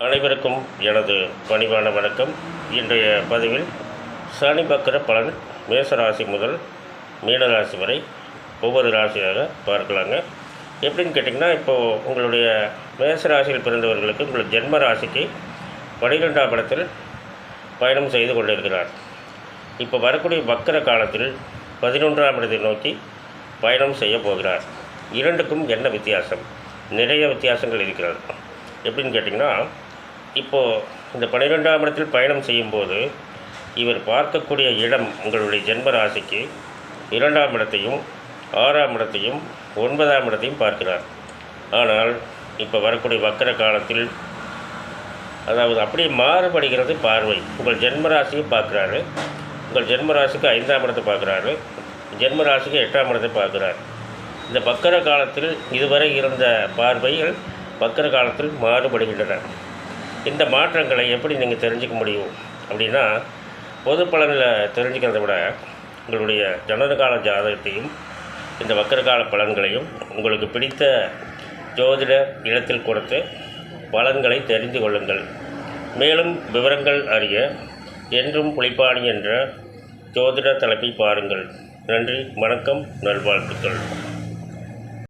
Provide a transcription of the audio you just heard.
அனைவருக்கும் எனது பணிவான வணக்கம். இன்றைய பதிவில் சனி பக்கர பலன் மேசராசி முதல் மீனராசி வரை ஒவ்வொரு ராசியாக பார்க்கலாங்க. எப்படின்னு கேட்டிங்கன்னா, இப்போது உங்களுடைய மேசராசியில் பிறந்தவர்களுக்கு உங்கள் ஜென்ம ராசிக்கு 12ஆம் இடத்தில் பயணம் செய்து கொண்டிருக்கிறார். இப்போ வரக்கூடிய வக்கர காலத்தில் 11ஆம் இடத்தை நோக்கி பயணம் செய்ய போகிறார். இரண்டுக்கும் என்ன வித்தியாசம்? நிறைய வித்தியாசங்கள் இருக்கிறது. எப்படின்னு கேட்டிங்கன்னா, இப்போது இந்த 12ஆம் இடத்தில் பயணம் செய்யும்போது இவர் பார்க்கக்கூடிய இடம் உங்களுடைய ஜென்ம ராசிக்கு 2ஆம் இடத்தையும் 6ஆம் இடத்தையும் 9ஆம் இடத்தையும் பார்க்கிறார். ஆனால் இப்போ வரக்கூடிய வக்கர காலத்தில் அதாவது அப்படியே மாறுபடுகிறது பார்வை. உங்கள் ஜென்ம ராசியை பார்க்குறாரு, உங்கள் ஜென்ம ராசிக்கு 5ஆம் இடத்தை பார்க்குறாரு, ஜென்ம ராசிக்கு 8ஆம் இடத்தை பார்க்குறார். இந்த வக்கர காலத்தில் இதுவரை இருந்த பார்வைகள் வக்கர காலத்தில் மாறுபடுகின்றன. இந்த மாற்றங்களை எப்படி நீங்கள் தெரிஞ்சிக்க முடியும் அப்படின்னா, பொது பலனில் தெரிஞ்சுக்கிறத விட உங்களுடைய ஜனனகால ஜாதகத்தையும் இந்த வக்கர கால பலன்களையும் உங்களுக்கு பிடித்த ஜோதிட இடத்தில் கொடுத்து பலன்களை தெரிந்து கொள்ளுங்கள். மேலும் விவரங்கள் அறிய என்றும் புலிப்பாணி என்ற ஜோதிட தலைப்பை பாருங்கள். நன்றி, வணக்கம், நல்வாழ்த்துக்கள்.